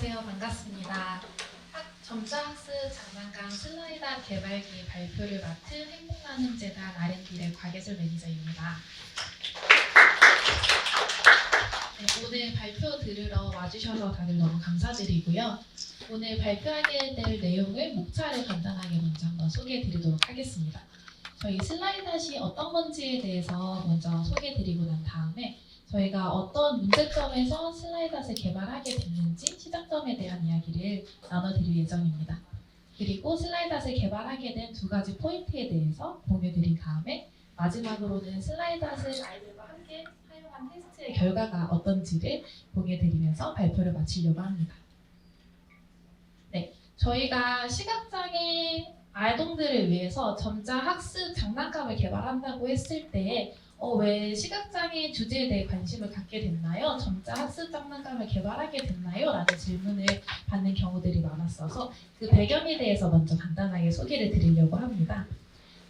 안녕하세요. 반갑습니다. 점자학습 장난감 슬라이더 개발기 발표를 맡은 행복나눔재단 R&D의 곽예슬 매니저입니다. 네, 오늘 발표 들으러 와주셔서 다들 너무 감사드리고요. 오늘 발표하게 될 내용을 목차를 간단하게 먼저 한번 소개해드리도록 하겠습니다. 저희 슬라이드샷이 어떤 건지에 대해서 먼저 소개해드리고 난 다음에 저희가 어떤 문제점에서 슬라이드샷을 개발하게 됐는지 시작점에 대한 이야기를 나눠드릴 예정입니다. 그리고 슬라이드샷을 개발하게 된 두 가지 포인트에 대해서 공유드린 다음에 마지막으로는 슬라이드샷을 아이들과 함께 사용한 테스트의 결과가 어떤지를 공유드리면서 발표를 마치려고 합니다. 네, 저희가 시각장애 아동들을 위해서 점자학습 장난감을 개발한다고 했을 때 왜 시각장애 주제에 대해 관심을 갖게 됐나요? 점자학습 장난감을 개발하게 됐나요? 라는 질문을 받는 경우들이 많았어서 그 배경에 대해서 먼저 간단하게 소개를 드리려고 합니다.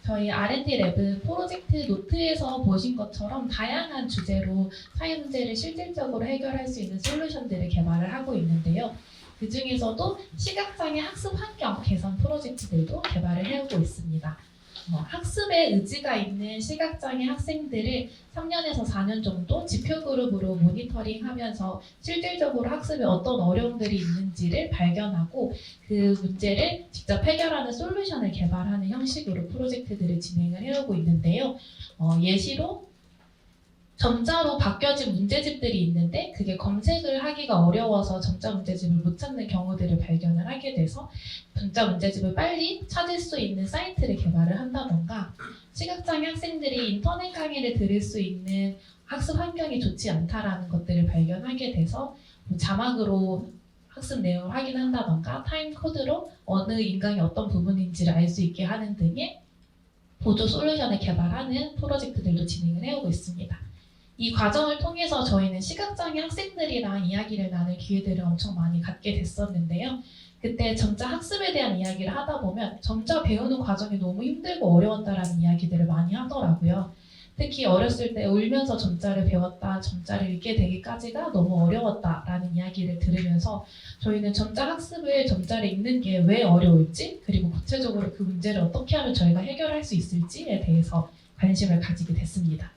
저희 R&D 랩은 프로젝트 노트에서 보신 것처럼 다양한 주제로 사회 문제를 실질적으로 해결할 수 있는 솔루션들을 개발을 하고 있는데요. 그 중에서도 시각장애 학습 환경 개선 프로젝트들도 개발을 해오고 있습니다. 학습에 의지가 있는 시각장애 학생들을 3년에서 4년 정도 지표 그룹으로 모니터링하면서 실질적으로 학습에 어떤 어려움들이 있는지를 발견하고 그 문제를 직접 해결하는 솔루션을 개발하는 형식으로 프로젝트들을 진행을 해오고 있는데요. 예시로 점자로 바뀌어진 문제집들이 있는데 그게 검색을 하기가 어려워서 점자 문제집을 못 찾는 경우들을 발견을 하게 돼서 점자 문제집을 빨리 찾을 수 있는 사이트를 개발을 한다던가 시각장애 학생들이 인터넷 강의를 들을 수 있는 학습 환경이 좋지 않다라는 것들을 발견하게 돼서 자막으로 학습 내용을 확인한다던가 타임 코드로 어느 인강이 어떤 부분인지를 알 수 있게 하는 등의 보조 솔루션을 개발하는 프로젝트들도 진행을 해오고 있습니다. 이 과정을 통해서 저희는 시각장애 학생들이랑 이야기를 나눌 기회들을 엄청 많이 갖게 됐었는데요. 그때 점자 학습에 대한 이야기를 하다 보면 점자 배우는 과정이 너무 힘들고 어려웠다라는 이야기들을 많이 하더라고요. 특히 어렸을 때 울면서 점자를 배웠다, 점자를 읽게 되기까지가 너무 어려웠다라는 이야기를 들으면서 저희는 점자 학습을 점자를 읽는 게 왜 어려울지 그리고 구체적으로 그 문제를 어떻게 하면 저희가 해결할 수 있을지에 대해서 관심을 가지게 됐습니다.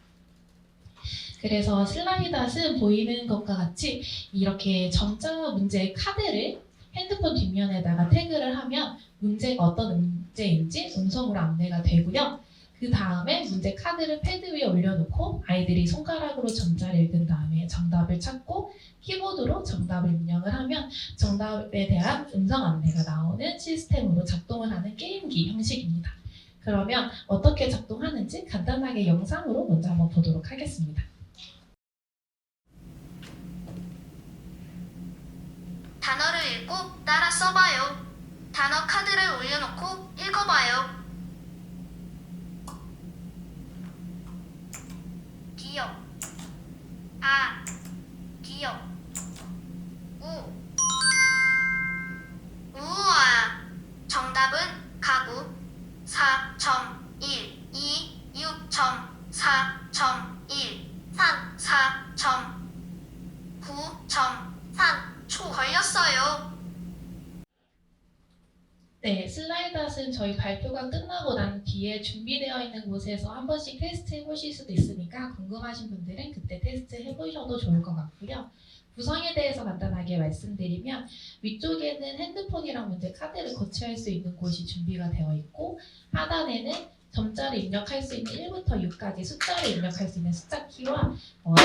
그래서 슬라이드샷은 보이는 것과 같이 이렇게 점자 문제의 카드를 핸드폰 뒷면에다가 태그를 하면 문제가 어떤 문제인지 음성으로 안내가 되고요. 그 다음에 문제 카드를 패드 위에 올려놓고 아이들이 손가락으로 점자를 읽은 다음에 정답을 찾고 키보드로 정답을 입력을 하면 정답에 대한 음성 안내가 나오는 시스템으로 작동을 하는 게임기 형식입니다. 그러면 어떻게 작동하는지 간단하게 영상으로 먼저 한번 보도록 하겠습니다. 단어를 읽고 따라 써봐요. 단어 카드를 올려놓고 읽어봐요. 기역, 아, 기역, 우, 우아. 정답은 가구 4.1, 2, 6.4.1, 3, 4.9.3 초 걸렸어요. 네, 슬라이드샷은 저희 발표가 끝나고 난 뒤에 준비되어 있는 곳에서 한 번씩 테스트 해보실 수도 있으니까 궁금하신 분들은 그때 테스트 해보셔도 좋을 것 같고요. 구성에 대해서 간단하게 말씀드리면 위쪽에는 핸드폰이랑 문제 카드를 거치할 수 있는 곳이 준비가 되어 있고 하단에는 점자를 입력할 수 있는 1부터 6까지 숫자를 입력할 수 있는 숫자 키와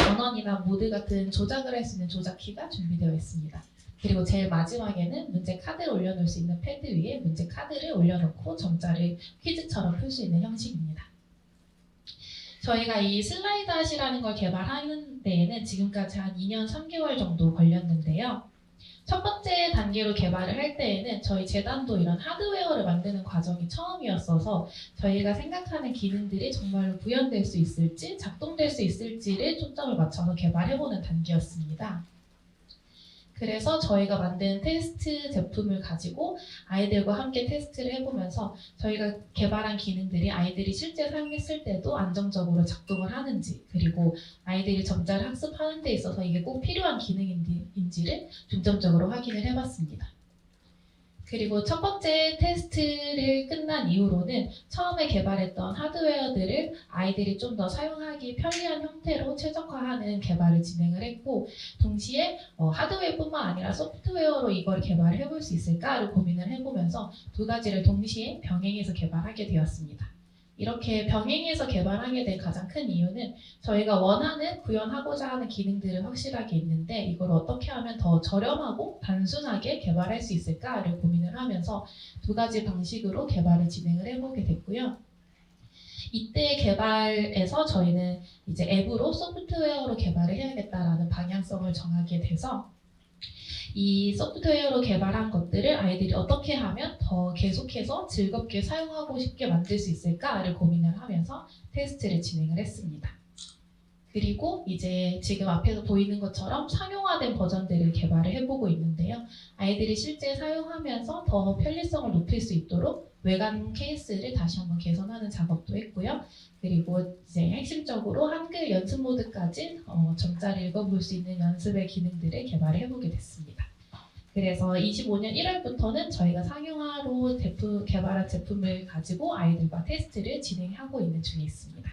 전원이나 모드 같은 조작을 할 수 있는 조작 키가 준비되어 있습니다. 그리고 제일 마지막에는 문제 카드를 올려놓을 수 있는 패드 위에 문제 카드를 올려놓고 점자를 퀴즈처럼 풀 수 있는 형식입니다. 저희가 이 슬라이드샷이라는 걸 개발하는 데에는 지금까지 한 2년 3개월 정도 걸렸는데요. 첫 번째 단계로 개발을 할 때에는 저희 재단도 이런 하드웨어를 만드는 과정이 처음이었어서 저희가 생각하는 기능들이 정말로 구현될 수 있을지 작동될 수 있을지를 초점을 맞춰서 개발해보는 단계였습니다. 그래서 저희가 만든 테스트 제품을 가지고 아이들과 함께 테스트를 해보면서 저희가 개발한 기능들이 아이들이 실제 사용했을 때도 안정적으로 작동을 하는지, 그리고 아이들이 점자를 학습하는 데 있어서 이게 꼭 필요한 기능인지를 중점적으로 확인을 해봤습니다. 그리고 첫 번째 테스트를 끝난 이후로는 처음에 개발했던 하드웨어들을 아이들이 좀 더 사용하기 편리한 형태로 최적화하는 개발을 진행을 했고, 동시에 하드웨어뿐만 아니라 소프트웨어로 이걸 개발을 해볼 수 있을까를 고민을 해보면서 두 가지를 동시에 병행해서 개발하게 되었습니다. 이렇게 병행해서 개발하게 된 가장 큰 이유는 저희가 원하는 구현하고자 하는 기능들은 확실하게 있는데 이걸 어떻게 하면 더 저렴하고 단순하게 개발할 수 있을까를 고민을 하면서 두 가지 방식으로 개발을 진행을 해보게 됐고요. 이때 개발에서 저희는 이제 앱으로 소프트웨어로 개발을 해야겠다라는 방향성을 정하게 돼서 이 소프트웨어로 개발한 것들을 아이들이 어떻게 하면 더 계속해서 즐겁게 사용하고 싶게 만들 수 있을까를 고민을 하면서 테스트를 진행을 했습니다. 그리고 이제 지금 앞에서 보이는 것처럼 상용화된 버전들을 개발을 해보고 있는데요. 아이들이 실제 사용하면서 더 편리성을 높일 수 있도록 외관 케이스를 다시 한번 개선하는 작업도 했고요. 그리고 이제 핵심적으로 한글 연습 모드까지 점자를 읽어볼 수 있는 연습의 기능들을 개발을 해보게 됐습니다. 그래서 25년 1월부터는 저희가 상용화로 개발한 제품을 가지고 아이들과 테스트를 진행하고 있는 중에 있습니다.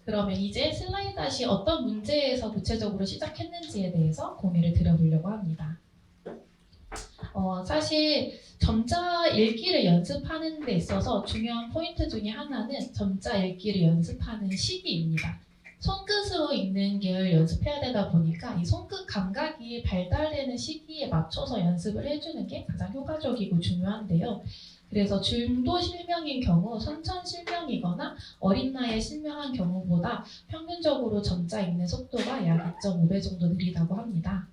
그러면 이제 슬라이드시 어떤 문제에서 구체적으로 시작했는지에 대해서 공유를 드려보려고 합니다. 사실 점자 읽기를 연습하는 데 있어서 중요한 포인트 중에 하나는 점자 읽기를 연습하는 시기입니다. 손끝으로 읽는 걸 연습해야 되다 보니까 이 손끝 감각이 발달되는 시기에 맞춰서 연습을 해주는 게 가장 효과적이고 중요한데요. 그래서 중도 실명인 경우 선천 실명이거나 어린 나이에 실명한 경우보다 평균적으로 점자 읽는 속도가 약 2.5배 정도 느리다고 합니다.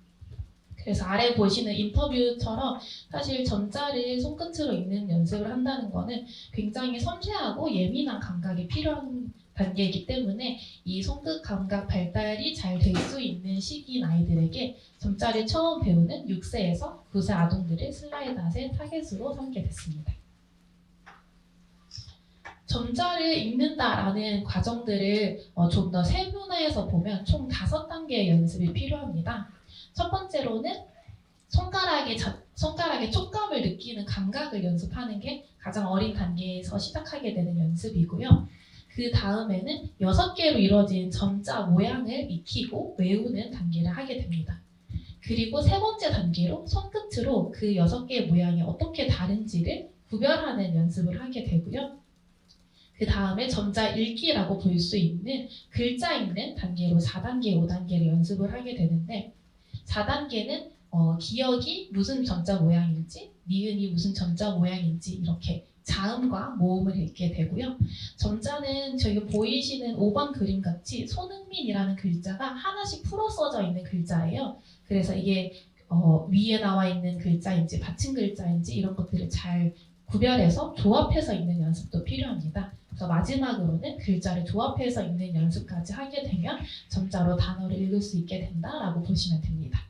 그래서 아래 보시는 인터뷰처럼 사실 점자를 손끝으로 읽는 연습을 한다는 거는 굉장히 섬세하고 예민한 감각이 필요한 단계이기 때문에 이 손끝 감각 발달이 잘 될 수 있는 시기인 아이들에게 점자를 처음 배우는 6세에서 9세 아동들을 슬라이드아트의 타겟으로 삼게 됐습니다. 점자를 읽는다라는 과정들을 좀 더 세분화해서 보면 총 5단계의 연습이 필요합니다. 첫 번째로는 손가락의 촉감을 느끼는 감각을 연습하는 게 가장 어린 단계에서 시작하게 되는 연습이고요. 그 다음에는 6개로 이루어진 점자 모양을 익히고 외우는 단계를 하게 됩니다. 그리고 세 번째 단계로 손끝으로 그 6개의 모양이 어떻게 다른지를 구별하는 연습을 하게 되고요. 그 다음에 점자 읽기라고 볼 수 있는 글자 읽는 단계로 4단계, 5단계를 연습을 하게 되는데 4단계는 기억이 무슨 점자 모양인지, 니은이 무슨 점자 모양인지 이렇게 자음과 모음을 읽게 되고요. 점자는 저희가 보이시는 5번 그림 같이 손흥민이라는 글자가 하나씩 풀어 써져 있는 글자예요. 그래서 이게 위에 나와 있는 글자인지 받침 글자인지 이런 것들을 잘 구별해서 조합해서 읽는 연습도 필요합니다. 그래서 마지막으로는 글자를 조합해서 읽는 연습까지 하게 되면 점자로 단어를 읽을 수 있게 된다라고 보시면 됩니다.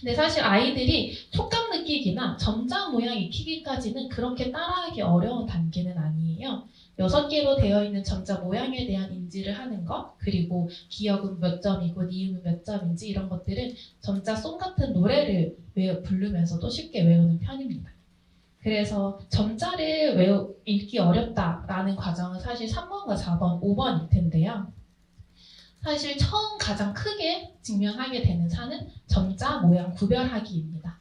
근데 사실 아이들이 촉감 느끼기나 점자 모양 익히기까지는 그렇게 따라하기 어려운 단계는 아니에요. 6개로 되어 있는 점자 모양에 대한 인지를 하는 것, 그리고 기억은 몇 점이고 니음은 몇 점인지 이런 것들은 점자 송 같은 노래를 부르면서도 쉽게 외우는 편입니다. 그래서 점자를 읽기 어렵다라는 과정은 사실 3번과 4번, 5번일 텐데요. 사실 처음 가장 크게 직면하게 되는 사는 점자 모양 구별하기입니다.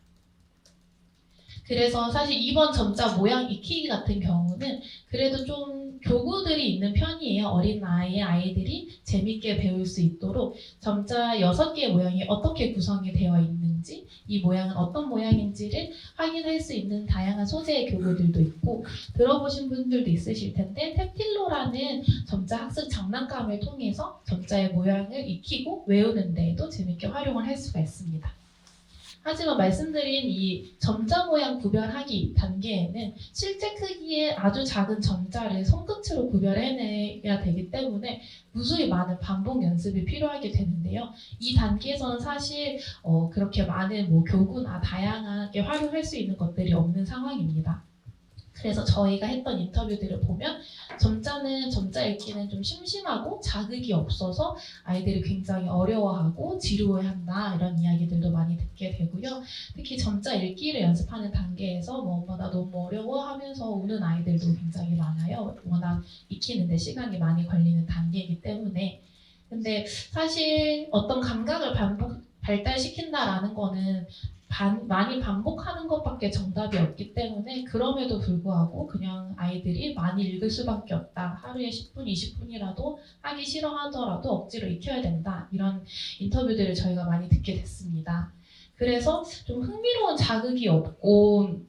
그래서 사실 이번 점자 모양 익히기 같은 경우는 그래도 좀 교구들이 있는 편이에요. 어린 나이의 아이들이 재밌게 배울 수 있도록 점자 6개의 모양이 어떻게 구성이 되어 있는지, 이 모양은 어떤 모양인지를 확인할 수 있는 다양한 소재의 교구들도 있고, 들어보신 분들도 있으실 텐데 탭틸로라는 점자 학습 장난감을 통해서 점자의 모양을 익히고 외우는 데에도 재밌게 활용을 할 수가 있습니다. 하지만 말씀드린 이 점자 모양 구별하기 단계에는 실제 크기의 아주 작은 점자를 손끝으로 구별해내야 되기 때문에 무수히 많은 반복 연습이 필요하게 되는데요. 이 단계에서는 사실 그렇게 많은 교구나 다양하게 활용할 수 있는 것들이 없는 상황입니다. 그래서 저희가 했던 인터뷰들을 보면 점자는 점자 읽기는 좀 심심하고 자극이 없어서 아이들이 굉장히 어려워하고 지루해한다 이런 이야기들도 많이 듣게 되고요. 특히 점자 읽기를 연습하는 단계에서 나 너무 어려워하면서 우는 아이들도 굉장히 많아요. 워낙 익히는데 시간이 많이 걸리는 단계이기 때문에. 근데 사실 어떤 감각을 발달시킨다라는 거는 많이 반복하는 것밖에 정답이 없기 때문에 그럼에도 불구하고 그냥 아이들이 많이 읽을 수밖에 없다. 하루에 10분, 20분이라도 하기 싫어하더라도 억지로 익혀야 된다. 이런 인터뷰들을 저희가 많이 듣게 됐습니다. 그래서 좀 흥미로운 자극이 없고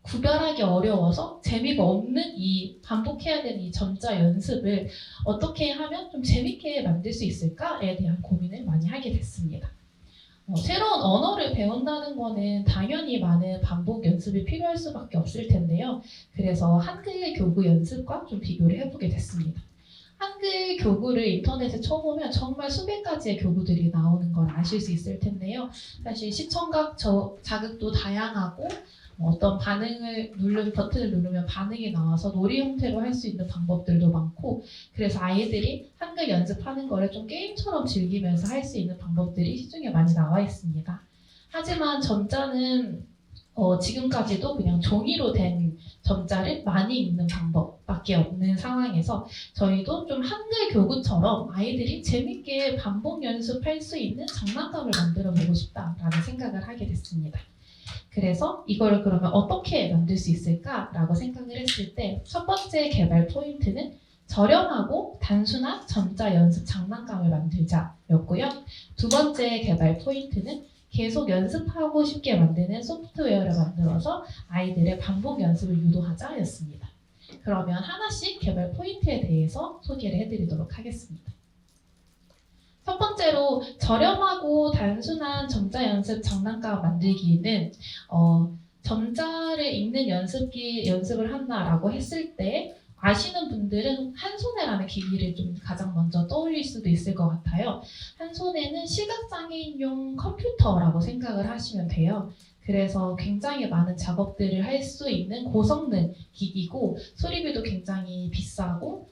구별하기 어려워서 재미가 없는 이 반복해야 되는 이 점자 연습을 어떻게 하면 좀 재밌게 만들 수 있을까에 대한 고민을 많이 하게 됐습니다. 새로운 언어를 배운다는 거는 당연히 많은 반복 연습이 필요할 수밖에 없을 텐데요. 그래서 한글 교구 연습과 좀 비교를 해보게 됐습니다. 한글 교구를 인터넷에 쳐보면 정말 수백 가지의 교구들이 나오는 걸 아실 수 있을 텐데요. 사실 시청각 자극도 다양하고 어떤 버튼을 누르면 반응이 나와서 놀이 형태로 할 수 있는 방법들도 많고, 그래서 아이들이 한글 연습하는 거를 좀 게임처럼 즐기면서 할 수 있는 방법들이 시중에 많이 나와 있습니다. 하지만 점자는 지금까지도 그냥 종이로 된 점자를 많이 읽는 방법밖에 없는 상황에서 저희도 좀 한글 교구처럼 아이들이 재밌게 반복 연습할 수 있는 장난감을 만들어 보고 싶다라는 생각을 하게 됐습니다. 그래서 이걸 그러면 어떻게 만들 수 있을까라고 생각을 했을 때 첫 번째 개발 포인트는 저렴하고 단순한 점자 연습 장난감을 만들자였고요. 두 번째 개발 포인트는 계속 연습하고 싶게 만드는 소프트웨어를 만들어서 아이들의 반복 연습을 유도하자였습니다. 그러면 하나씩 개발 포인트에 대해서 소개를 해드리도록 하겠습니다. 첫 번째로 저렴하고 단순한 점자 연습 장난감 만들기는 점자를 읽는 연습을 한다라고 했을 때 아시는 분들은 한손해라는 기기를 좀 가장 먼저 떠올릴 수도 있을 것 같아요. 한손해는 시각장애인용 컴퓨터라고 생각을 하시면 돼요. 그래서 굉장히 많은 작업들을 할 수 있는 고성능 기기고 수리비도 굉장히 비싸고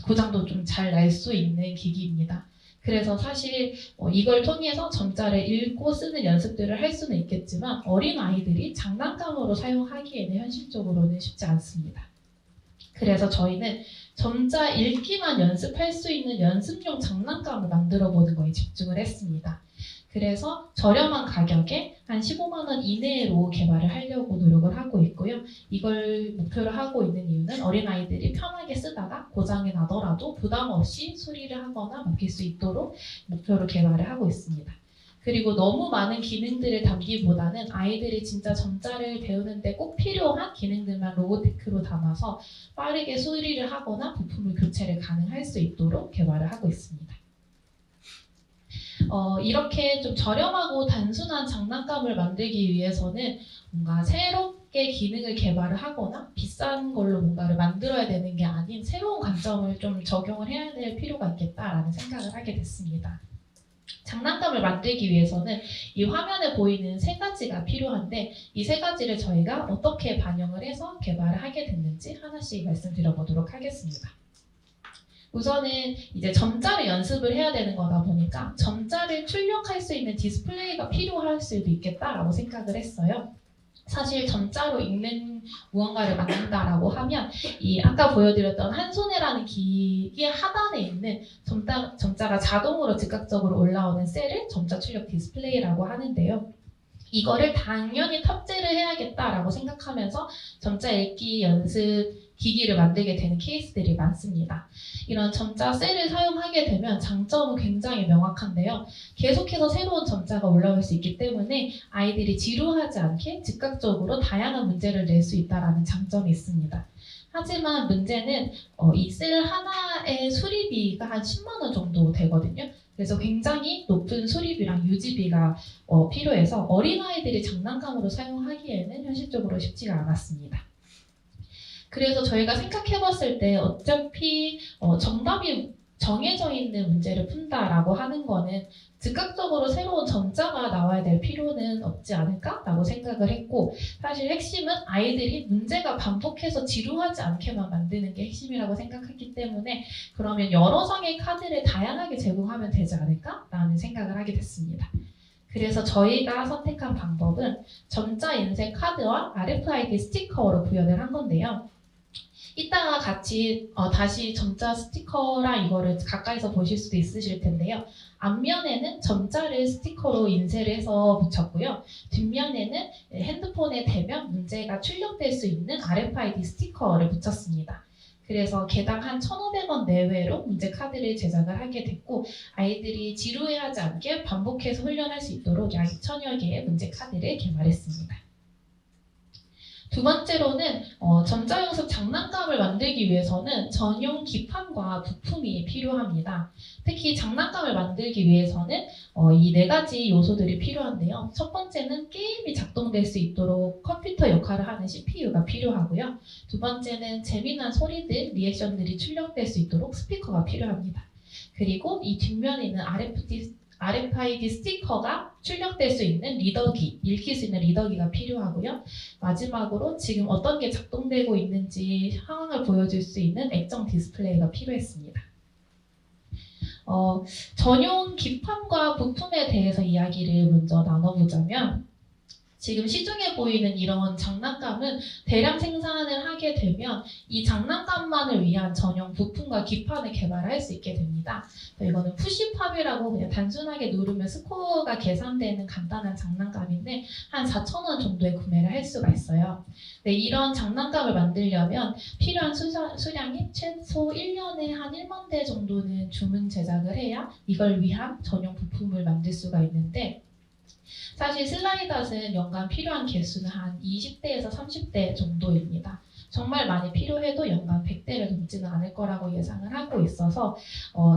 고장도 좀 잘 날 수 있는 기기입니다. 그래서 사실 이걸 통해서 점자를 읽고 쓰는 연습들을 할 수는 있겠지만 어린 아이들이 장난감으로 사용하기에는 현실적으로는 쉽지 않습니다. 그래서 저희는 점자 읽기만 연습할 수 있는 연습용 장난감을 만들어 보는 거에 집중을 했습니다. 그래서 저렴한 가격에 한 15만 원 이내로 개발을 하려고 노력을 하고 있고요. 이걸 목표로 하고 있는 이유는 어린아이들이 편하게 쓰다가 고장이 나더라도 부담 없이 수리를 하거나 맡길 수 있도록 목표로 개발을 하고 있습니다. 그리고 너무 많은 기능들을 담기보다는 아이들이 진짜 점자를 배우는데 꼭 필요한 기능들만 로고테크로 담아서 빠르게 수리를 하거나 부품을 교체를 가능할 수 있도록 개발을 하고 있습니다. 이렇게 좀 저렴하고 단순한 장난감을 만들기 위해서는 뭔가 새롭게 기능을 개발을 하거나 비싼 걸로 뭔가를 만들어야 되는 게 아닌 새로운 관점을 좀 적용을 해야 될 필요가 있겠다라는 생각을 하게 됐습니다. 장난감을 만들기 위해서는 이 화면에 보이는 세 가지가 필요한데 이 세 가지를 저희가 어떻게 반영을 해서 개발을 하게 됐는지 하나씩 말씀드려보도록 하겠습니다. 우선은 이제 점자를 연습을 해야 되는 거다 보니까 점자를 출력할 수 있는 디스플레이가 필요할 수도 있겠다라고 생각을 했어요. 사실 점자로 읽는 무언가를 만든다라고 하면 이 아까 보여드렸던 한손해라는 기기의 하단에 있는 점자가 자동으로 즉각적으로 올라오는 셀을 점자 출력 디스플레이라고 하는데요. 이거를 당연히 탑재를 해야겠다라고 생각하면서 점자 읽기 연습 기기를 만들게 되는 케이스들이 많습니다. 이런 점자 셀을 사용하게 되면 장점은 굉장히 명확한데요. 계속해서 새로운 점자가 올라올 수 있기 때문에 아이들이 지루하지 않게 즉각적으로 다양한 문제를 낼 수 있다는 장점이 있습니다. 하지만 문제는 이 셀 하나의 수리비가 한 10만 원 정도 되거든요. 그래서 굉장히 높은 수리비랑 유지비가 필요해서 어린아이들이 장난감으로 사용하기에는 현실적으로 쉽지가 않았습니다. 그래서 저희가 생각해봤을 때 어차피 정답이 정해져 있는 문제를 푼다라고 하는 거는 즉각적으로 새로운 전자가 나와야 될 필요는 없지 않을까라고 생각을 했고, 사실 핵심은 아이들이 문제가 반복해서 지루하지 않게만 만드는 게 핵심이라고 생각했기 때문에 그러면 여러 장의 카드를 다양하게 제공하면 되지 않을까라는 생각을 하게 됐습니다. 그래서 저희가 선택한 방법은 전자인쇄 카드와 RFID 스티커로 구현을 한 건데요. 이따가 같이 다시 전자 스티커랑 이거를 가까이서 보실 수도 있으실 텐데요. 앞면에는 전자를 스티커로 인쇄를 해서 붙였고요. 뒷면에는 핸드폰에 대면 문제가 출력될 수 있는 RFID 스티커를 붙였습니다. 그래서 개당 한 1,500원 내외로 문제 카드를 제작을 하게 됐고, 아이들이 지루해하지 않게 반복해서 훈련할 수 있도록 약 2,000여 개의 문제 카드를 개발했습니다. 두 번째로는 전자연습 장난감을 만들기 위해서는 전용 기판과 부품이 필요합니다. 특히 장난감을 만들기 위해서는 이 4가지 요소들이 필요한데요. 첫 번째는 게임이 작동될 수 있도록 컴퓨터 역할을 하는 CPU가 필요하고요. 두 번째는 재미난 소리들, 리액션들이 출력될 수 있도록 스피커가 필요합니다. 그리고 이 뒷면에 있는 RFID 스티커가 출력될 수 있는 리더기, 읽힐 수 있는 리더기가 필요하고요. 마지막으로 지금 어떤 게 작동되고 있는지 상황을 보여줄 수 있는 액정 디스플레이가 필요했습니다. 전용 기판과 부품에 대해서 이야기를 먼저 나눠보자면, 지금 시중에 보이는 이런 장난감은 대량 생산을 하게 되면 이 장난감만을 위한 전용 부품과 기판을 개발할 수 있게 됩니다. 이거는 푸시팝이라고 그냥 단순하게 누르면 스코어가 계산되는 간단한 장난감인데 한 4,000원 정도에 구매를 할 수가 있어요. 네, 이런 장난감을 만들려면 필요한 수량이 최소 1년에 한 1만 대 정도는 주문 제작을 해야 이걸 위한 전용 부품을 만들 수가 있는데, 사실 슬라이닷은 연간 필요한 개수는 한 20대에서 30대 정도입니다. 정말 많이 필요해도 연간 100대를 넘지는 않을 거라고 예상을 하고 있어서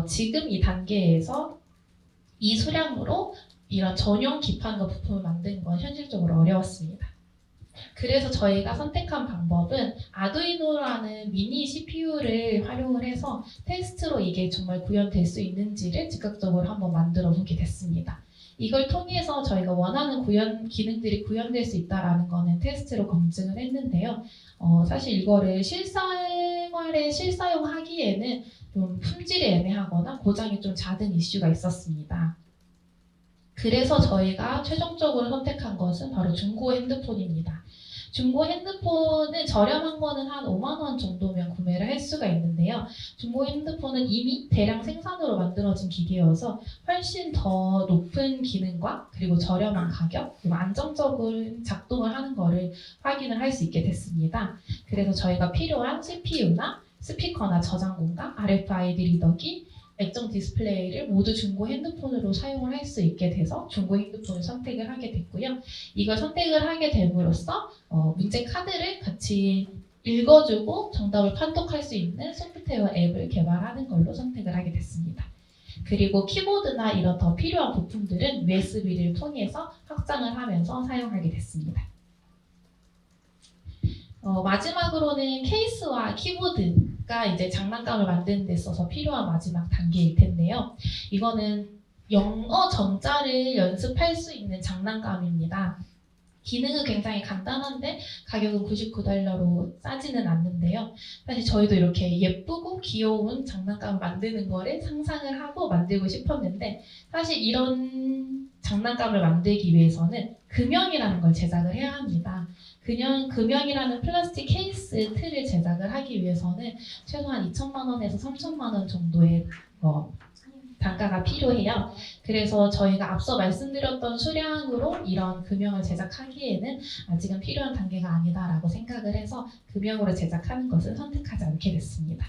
지금 이 단계에서 이 수량으로 이런 전용 기판과 부품을 만드는 건 현실적으로 어려웠습니다. 그래서 저희가 선택한 방법은 아두이노라는 미니 CPU를 활용을 해서 테스트로 이게 정말 구현될 수 있는지를 즉각적으로 한번 만들어 보게 됐습니다. 이걸 통해서 저희가 원하는 기능들이 구현될 수 있다는 거는 테스트로 검증을 했는데요. 사실 이거를 실생활에 실사용하기에는 좀 품질이 애매하거나 고장이 좀 잦은 이슈가 있었습니다. 그래서 저희가 최종적으로 선택한 것은 바로 중고 핸드폰입니다. 중고 핸드폰은 저렴한 거는 한 5만 원 정도면 구매를 할 수가 있는데요. 중고 핸드폰은 이미 대량 생산으로 만들어진 기계여서 훨씬 더 높은 기능과 그리고 저렴한 가격, 그리고 안정적인 작동을 하는 거를 확인을 할 수 있게 됐습니다. 그래서 저희가 필요한 CPU나 스피커나 저장 공간, RFID 리더기, 액정 디스플레이를 모두 중고 핸드폰으로 사용을 할 수 있게 돼서 중고 핸드폰을 선택을 하게 됐고요. 이걸 선택을 하게 됨으로써 문제 카드를 같이 읽어주고 정답을 판독할 수 있는 소프트웨어 앱을 개발하는 걸로 선택을 하게 됐습니다. 그리고 키보드나 이런 더 필요한 부품들은 USB를 통해서 확장을 하면서 사용하게 됐습니다. 마지막으로는 케이스와 키보드가 이제 장난감을 만드는 데 있어서 필요한 마지막 단계일 텐데요. 이거는 영어 전자를 연습할 수 있는 장난감입니다. 기능은 굉장히 간단한데 가격은 $99로 싸지는 않는데요. 사실 저희도 이렇게 예쁘고 귀여운 장난감을 만드는 거를 상상을 하고 만들고 싶었는데, 사실 이런 장난감을 만들기 위해서는 금형이라는 걸 제작을 해야 합니다. 금형이라는 플라스틱 케이스 틀을 제작을 하기 위해서는 최소한 2천만 원에서 3천만 원 정도의 단가가 필요해요. 그래서 저희가 앞서 말씀드렸던 수량으로 이런 금형을 제작하기에는 아직은 필요한 단계가 아니다라고 생각을 해서 금형으로 제작하는 것을 선택하지 않게 됐습니다.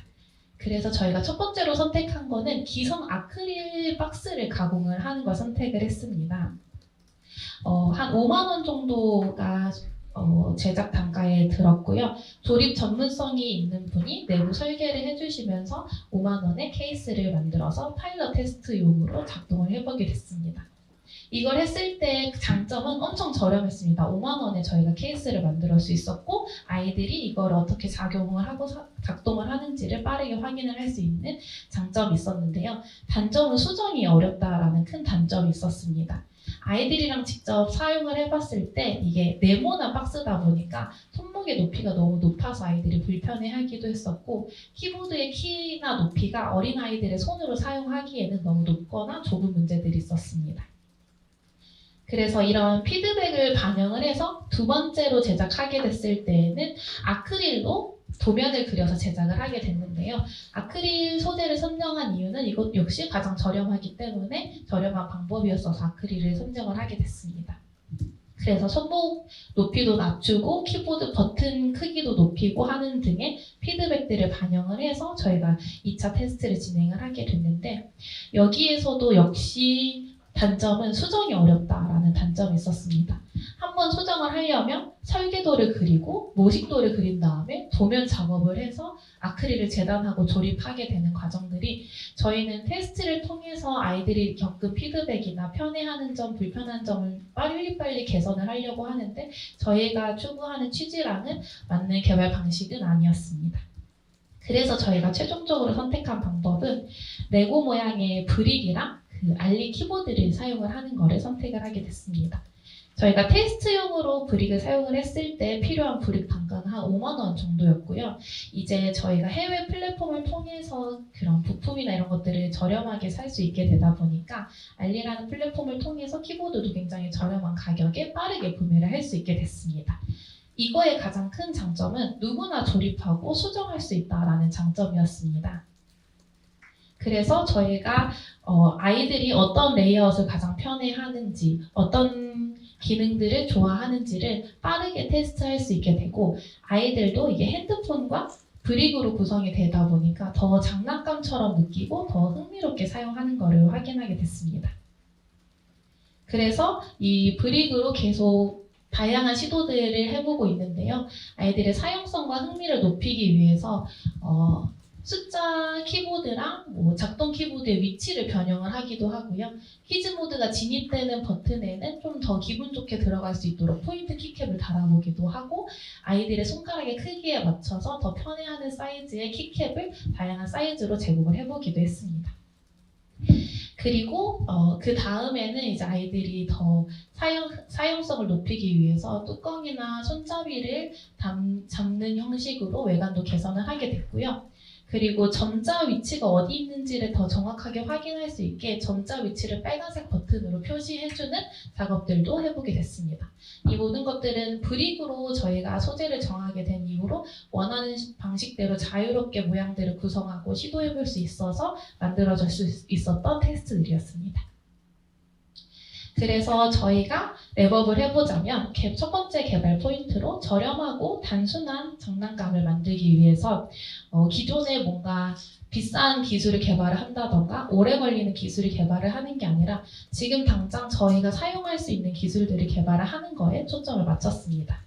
그래서 저희가 첫 번째로 선택한 거는 기성 아크릴 박스를 가공을 하는 걸 선택을 했습니다. 한 5만 원 정도가 제작 단가에 들었고요. 조립 전문성이 있는 분이 내부 설계를 해주시면서 5만 원의 케이스를 만들어서 파일럿 테스트용으로 작동을 해보게 됐습니다. 이걸 했을 때 장점은 엄청 저렴했습니다. 5만 원에 저희가 케이스를 만들 수 있었고 아이들이 이걸 어떻게 작용을 하고 작동을 하는지를 빠르게 확인을 할 수 있는 장점이 있었는데요. 단점은 수정이 어렵다라는 큰 단점이 있었습니다. 아이들이랑 직접 사용을 해봤을 때 이게 네모난 박스다 보니까 손목의 높이가 너무 높아서 아이들이 불편해하기도 했었고 키보드의 키나 높이가 어린아이들의 손으로 사용하기에는 너무 높거나 좁은 문제들이 있었습니다. 그래서 이런 피드백을 반영을 해서 두 번째로 제작하게 됐을 때에는 아크릴로 도면을 그려서 제작을 하게 됐는데요. 아크릴 소재를 선정한 이유는 이것 역시 가장 저렴하기 때문에 저렴한 방법이었어서 아크릴을 선정을 하게 됐습니다. 그래서 손목 높이도 낮추고 키보드 버튼 크기도 높이고 하는 등의 피드백들을 반영을 해서 저희가 2차 테스트를 진행을 하게 됐는데 여기에서도 역시 단점은 수정이 어렵다라는 단점이 있었습니다. 한번 수정을 하려면 설계도를 그리고 모식도를 그린 다음에 도면 작업을 해서 아크릴을 재단하고 조립하게 되는 과정들이 저희는 테스트를 통해서 아이들이 겪은 피드백이나 편해하는 점, 불편한 점을 빨리빨리 개선을 하려고 하는데 저희가 추구하는 취지랑은 맞는 개발 방식은 아니었습니다. 그래서 저희가 최종적으로 선택한 방법은 레고 모양의 브릭이랑 알리 키보드를 사용을 하는 거를 선택을 하게 됐습니다. 저희가 테스트용으로 브릭을 사용을 했을 때 필요한 브릭 단가는 한 5만 원 정도였고요. 이제 저희가 해외 플랫폼을 통해서 그런 부품이나 이런 것들을 저렴하게 살 수 있게 되다 보니까 알리라는 플랫폼을 통해서 키보드도 굉장히 저렴한 가격에 빠르게 구매를 할 수 있게 됐습니다. 이거의 가장 큰 장점은 누구나 조립하고 수정할 수 있다라는 장점이었습니다. 그래서 저희가 아이들이 어떤 레이아웃을 가장 편해하는지 어떤 기능들을 좋아하는지를 빠르게 테스트할 수 있게 되고 아이들도 이게 핸드폰과 브릭으로 구성이 되다 보니까 더 장난감처럼 느끼고 더 흥미롭게 사용하는 것을 확인하게 됐습니다. 그래서 이 브릭으로 계속 다양한 시도들을 해보고 있는데요. 아이들의 사용성과 흥미를 높이기 위해서 숫자 키보드랑 작동 키보드의 위치를 변형을 하기도 하고요. 키즈 모드가 진입되는 버튼에는 좀 더 기분 좋게 들어갈 수 있도록 포인트 키캡을 달아보기도 하고 아이들의 손가락의 크기에 맞춰서 더 편해하는 사이즈의 키캡을 다양한 사이즈로 제공을 해보기도 했습니다. 그리고 그 다음에는 이제 아이들이 더 사용성을 높이기 위해서 뚜껑이나 손잡이를 잡는 형식으로 외관도 개선을 하게 됐고요. 그리고 점자 위치가 어디 있는지를 더 정확하게 확인할 수 있게 점자 위치를 빨간색 버튼으로 표시해주는 작업들도 해보게 됐습니다. 이 모든 것들은 브릭으로 저희가 소재를 정하게 된 이후로 원하는 방식대로 자유롭게 모양들을 구성하고 시도해볼 수 있어서 만들어질 수 있었던 테스트들이었습니다. 그래서 저희가 랩업을 해보자면 첫 번째 개발 포인트로 저렴하고 단순한 장난감을 만들기 위해서 기존에 뭔가 비싼 기술을 개발을 한다던가 오래 걸리는 기술을 개발을 하는 게 아니라 지금 당장 저희가 사용할 수 있는 기술들을 개발을 하는 거에 초점을 맞췄습니다.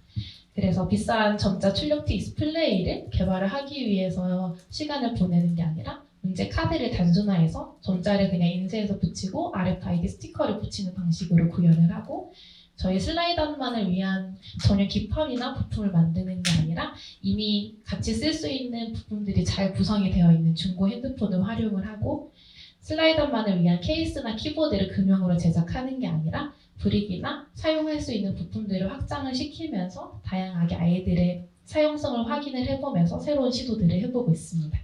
그래서 비싼 점자 출력 디스플레이를 개발을 하기 위해서 시간을 보내는 게 아니라 문제 카드를 단순화해서 점자를 그냥 인쇄해서 붙이고 RFID 스티커를 붙이는 방식으로 구현을 하고 저희 슬라이더만을 위한 전용 기판이나 부품을 만드는 게 아니라 이미 같이 쓸 수 있는 부품들이 잘 구성이 되어 있는 중고 핸드폰을 활용을 하고 슬라이더만을 위한 케이스나 키보드를 금형으로 제작하는 게 아니라 브릭이나 사용할 수 있는 부품들을 확장을 시키면서 다양하게 아이들의 사용성을 확인을 해보면서 새로운 시도들을 해보고 있습니다.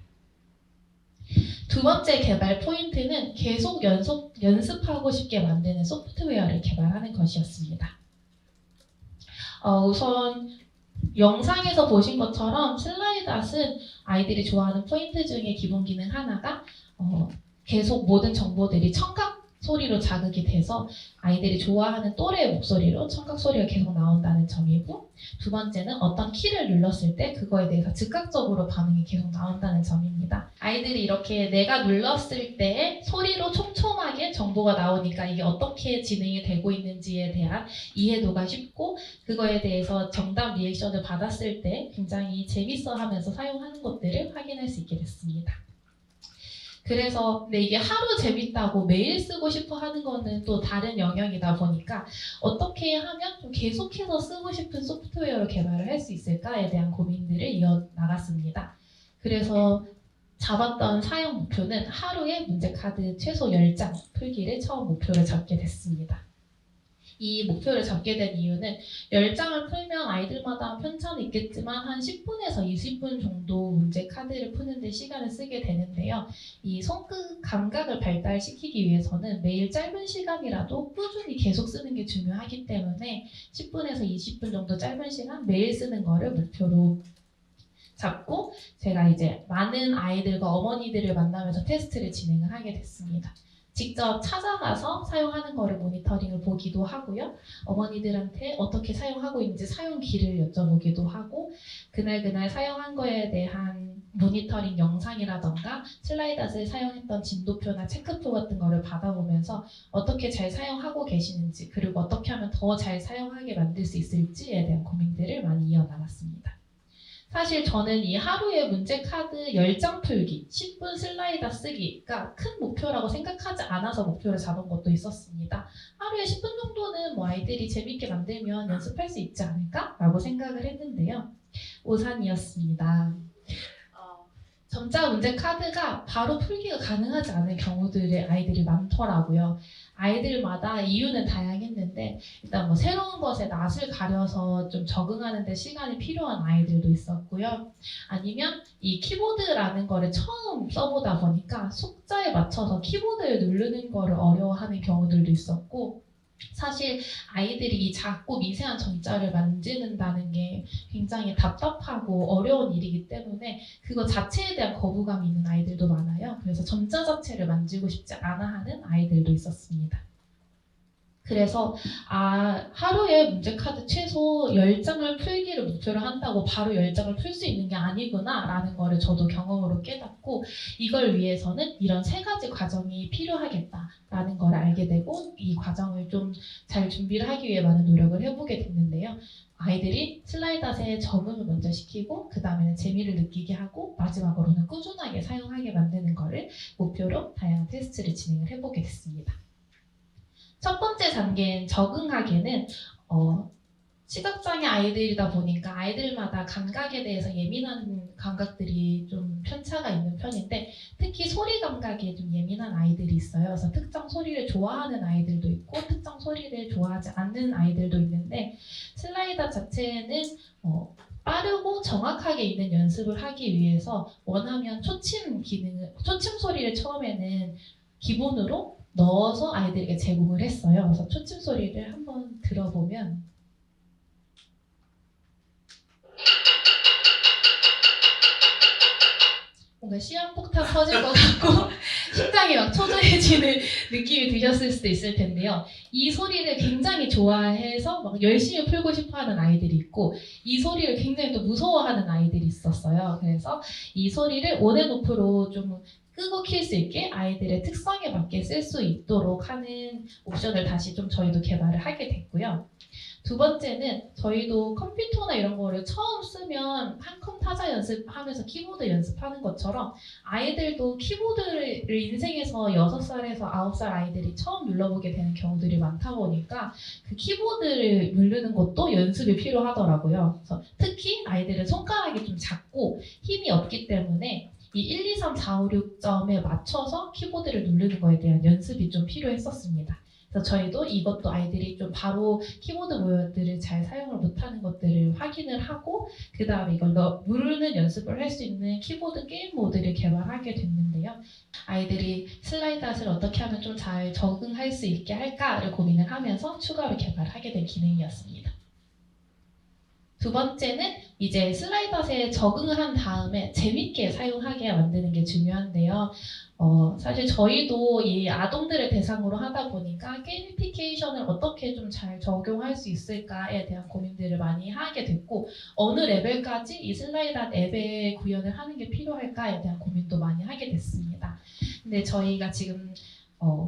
두 번째 개발 포인트는 계속 연습하고 쉽게 만드는 소프트웨어를 개발하는 것이었습니다. 우선 영상에서 보신 것처럼 슬라이닷은 아이들이 좋아하는 포인트 중에 기본 기능 하나가 계속 모든 정보들이 청각 소리로 자극이 돼서 아이들이 좋아하는 또래의 목소리로 청각 소리가 계속 나온다는 점이고, 두 번째는 어떤 키를 눌렀을 때 그거에 대해서 즉각적으로 반응이 계속 나온다는 점입니다. 아이들이 이렇게 내가 눌렀을 때 소리로 촘촘하게 정보가 나오니까 이게 어떻게 진행이 되고 있는지에 대한 이해도가 쉽고, 그거에 대해서 정답 리액션을 받았을 때 굉장히 재밌어 하면서 사용하는 것들을 확인할 수 있게 됐습니다. 그래서 근데 이게 하루 재밌다고 매일 쓰고 싶어 하는 거는 또 다른 영역이다 보니까 어떻게 하면 좀 계속해서 쓰고 싶은 소프트웨어를 개발을 할 수 있을까에 대한 고민들을 이어나갔습니다. 그래서 잡았던 사용 목표는 하루에 문제카드 최소 10장 풀기를 처음 목표로 잡게 됐습니다. 이 목표를 잡게 된 이유는 10장을 풀면 아이들마다 편차는 있겠지만 한 10분에서 20분 정도 문제 카드를 푸는 데 시간을 쓰게 되는데요. 이 손끝 감각을 발달시키기 위해서는 매일 짧은 시간이라도 꾸준히 계속 쓰는 게 중요하기 때문에 10분에서 20분 정도 짧은 시간 매일 쓰는 거를 목표로 잡고 제가 이제 많은 아이들과 어머니들을 만나면서 테스트를 진행을 하게 됐습니다. 직접 찾아가서 사용하는 거를 모니터링을 보기도 하고요. 어머니들한테 어떻게 사용하고 있는지 사용기를 여쭤보기도 하고, 그날 사용한 거에 대한 모니터링 영상이라던가 슬라이닷을 사용했던 진도표나 체크표 같은 거를 받아보면서 어떻게 잘 사용하고 계시는지, 그리고 어떻게 하면 더 잘 사용하게 만들 수 있을지에 대한 고민들을 많이 이어나갔습니다. 사실 저는 이 하루에 문제 카드 10장 풀기, 10분 슬라이더 쓰기가 큰 목표라고 생각하지 않아서 목표를 잡은 것도 있었습니다. 하루에 10분 정도는 뭐 아이들이 재밌게 만들면 연습할 수 있지 않을까? 라고 생각을 했는데요. 오산이었습니다. 점자 문제 카드가 바로 풀기가 가능하지 않은 경우들의 아이들이 많더라고요. 아이들마다 이유는 다양했는데 일단 뭐 새로운 것에 낯을 가려서 좀 적응하는 데 시간이 필요한 아이들도 있었고요. 아니면 이 키보드라는 거를 처음 써보다 보니까 숫자에 맞춰서 키보드를 누르는 거를 어려워하는 경우들도 있었고, 사실 아이들이 이 작고 미세한 점자를 만지는다는 게 굉장히 답답하고 어려운 일이기 때문에 그거 자체에 대한 거부감이 있는 아이들도 많아요. 그래서 점자 자체를 만지고 싶지 않아 하는 아이들도 있었습니다. 그래서 하루에 문제카드 최소 10장을 풀기를 목표로 한다고 바로 10장을 풀 수 있는 게 아니구나 라는 거를 저도 경험으로 깨닫고, 이걸 위해서는 이런 3가지 과정이 필요하겠다라는 걸 알게 되고 이 과정을 좀 잘 준비를 하기 위해 많은 노력을 해보게 됐는데요. 아이들이 슬라이닷에 적응을 먼저 시키고 그 다음에는 재미를 느끼게 하고 마지막으로는 꾸준하게 사용하게 만드는 거를 목표로 다양한 테스트를 진행을 해보게 됐습니다. 첫 번째 단계인 적응하기는 시각장애 아이들이다 보니까 아이들마다 감각에 대해서 예민한 감각들이 좀 편차가 있는 편인데, 특히 소리 감각에 좀 예민한 아이들이 있어요. 그래서 특정 소리를 좋아하는 아이들도 있고 특정 소리를 좋아하지 않는 아이들도 있는데, 슬라이더 자체는 빠르고 정확하게 있는 연습을 하기 위해서 원하면 초침 소리를 처음에는 기본으로 넣어서 아이들에게 제공을 했어요. 그래서 초침 소리를 한번 들어보면 뭔가 시한폭탄 터질 것 같고 심장이 막 초조해지는 느낌이 드셨을 수도 있을 텐데요. 이 소리를 굉장히 좋아해서 막 열심히 풀고 싶어하는 아이들이 있고, 이 소리를 굉장히 또 무서워하는 아이들이 있었어요. 그래서 이 소리를 온앤오프로 좀 끄고 킬 수 있게 아이들의 특성에 맞게 쓸 수 있도록 하는 옵션을 다시 좀 저희도 개발을 하게 됐고요. 두 번째는 저희도 컴퓨터나 이런 거를 처음 쓰면 한컴 타자 연습하면서 키보드 연습하는 것처럼 아이들도 키보드를 인생에서 6살에서 9살 아이들이 처음 눌러보게 되는 경우들이 많다 보니까 그 키보드를 누르는 것도 연습이 필요하더라고요. 그래서 특히 아이들은 손가락이 좀 작고 힘이 없기 때문에 이 1, 2, 3, 4, 5, 6점에 맞춰서 키보드를 누르는 거에 대한 연습이 좀 필요했었습니다. 그래서 저희도 이것도 아이들이 좀 바로 키보드 모드를 잘 사용을 못하는 것들을 확인을 하고 그 다음에 이걸 누르는 연습을 할 수 있는 키보드 게임 모드를 개발하게 됐는데요. 아이들이 슬라이드를 어떻게 하면 좀 잘 적응할 수 있게 할까를 고민을 하면서 추가로 개발하게 된 기능이었습니다. 두 번째는 이제 슬라이드에 적응을 한 다음에 재밌게 사용하게 만드는 게 중요한데요. 사실 저희도 이 아동들을 대상으로 하다 보니까 게이미피케이션을 어떻게 좀 잘 적용할 수 있을까에 대한 고민들을 많이 하게 됐고, 어느 레벨까지 이 슬라이드 앱에 구현을 하는 게 필요할까에 대한 고민도 많이 하게 됐습니다. 근데 저희가 지금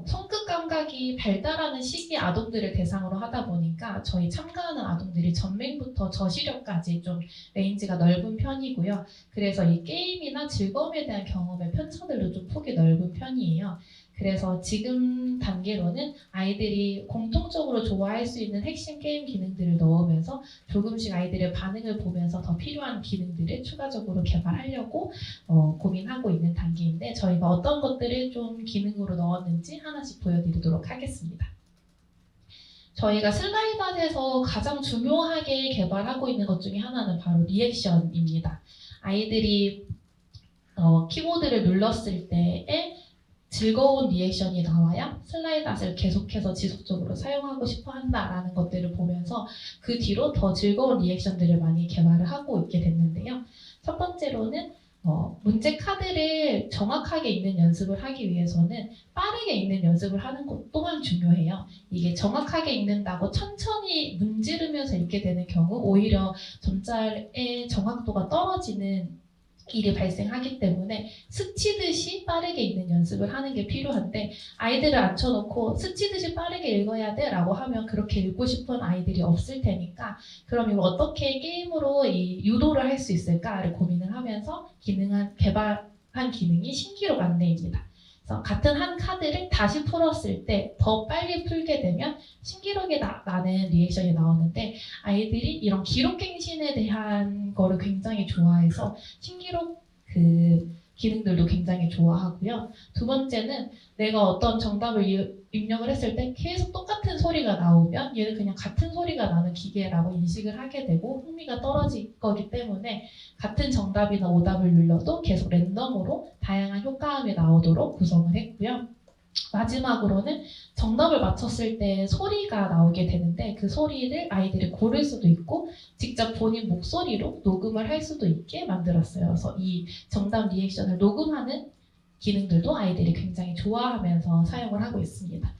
손끝 감각이 발달하는 시기 아동들을 대상으로 하다 보니까 저희 참가하는 아동들이 전맹부터 저시력까지 좀 레인지가 넓은 편이고요. 그래서 이 게임이나 즐거움에 대한 경험의 편차들도 좀 폭이 넓은 편이에요. 그래서 지금 단계로는 아이들이 공통적으로 좋아할 수 있는 핵심 게임 기능들을 넣으면서 조금씩 아이들의 반응을 보면서 더 필요한 기능들을 추가적으로 개발하려고 고민하고 있는 단계인데, 저희가 어떤 것들을 좀 기능으로 넣었는지 하나씩 보여드리도록 하겠습니다. 저희가 슬라이드에서 가장 중요하게 개발하고 있는 것 중에 하나는 바로 리액션입니다. 아이들이 키보드를 눌렀을 때에 즐거운 리액션이 나와야 슬라이드를 계속해서 지속적으로 사용하고 싶어 한다라는 것들을 보면서 그 뒤로 더 즐거운 리액션들을 많이 개발을 하고 있게 됐는데요. 첫 번째로는 문제 카드를 정확하게 읽는 연습을 하기 위해서는 빠르게 읽는 연습을 하는 것 또한 중요해요. 이게 정확하게 읽는다고 천천히 문지르면서 읽게 되는 경우 오히려 점자의 정확도가 떨어지는 일이 발생하기 때문에 스치듯이 빠르게 읽는 연습을 하는 게 필요한데, 아이들을 앉혀놓고 스치듯이 빠르게 읽어야 돼 라고 하면 그렇게 읽고 싶은 아이들이 없을 테니까, 그럼 이걸 어떻게 게임으로 유도를 할 수 있을까를 고민을 하면서 개발한 기능이 신기록 안내입니다. 그래서 같은 한 카드를 다시 풀었을 때 더 빨리 풀게 되면 신기록이 나는 리액션이 나오는데, 아이들이 이런 기록갱신에 대한 거를 굉장히 좋아해서 신기록 기능들도 굉장히 좋아하고요. 두 번째는 내가 어떤 정답을 입력을 했을 때 계속 똑같은 소리가 나오면 얘는 그냥 같은 소리가 나는 기계라고 인식을 하게 되고 흥미가 떨어질 거기 때문에 같은 정답이나 오답을 눌러도 계속 랜덤으로 다양한 효과음이 나오도록 구성을 했고요. 마지막으로는 정답을 맞췄을 때 소리가 나오게 되는데, 그 소리를 아이들이 고를 수도 있고 직접 본인 목소리로 녹음을 할 수도 있게 만들었어요. 그래서 이 정답 리액션을 녹음하는 기능들도 아이들이 굉장히 좋아하면서 사용을 하고 있습니다.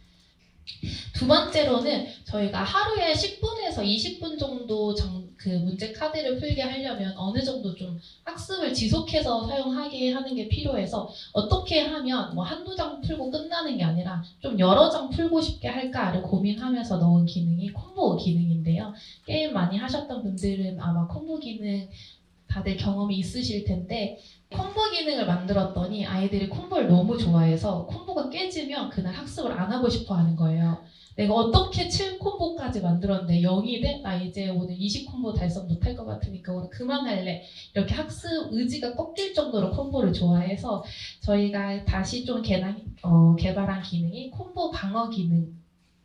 두 번째로는 저희가 하루에 10분에서 20분 정도 그 문제 카드를 풀게 하려면 어느 정도 좀 학습을 지속해서 사용하게 하는 게 필요해서, 어떻게 하면 뭐 한두 장 풀고 끝나는 게 아니라 좀 여러 장 풀고 싶게 할까를 고민하면서 넣은 기능이 콤보 기능인데요. 게임 많이 하셨던 분들은 아마 콤보 기능 다들 경험이 있으실 텐데, 콤보 기능을 만들었더니 아이들이 콤보를 너무 좋아해서 콤보가 깨지면 그날 학습을 안 하고 싶어 하는 거예요. 내가 어떻게 7콤보까지 만들었는데 0이 돼? 나 이제 오늘 20콤보 달성 못할 것 같으니까 오늘 그만할래. 이렇게 학습 의지가 꺾일 정도로 콤보를 좋아해서 저희가 다시 좀 개발한 기능이 콤보 방어 기능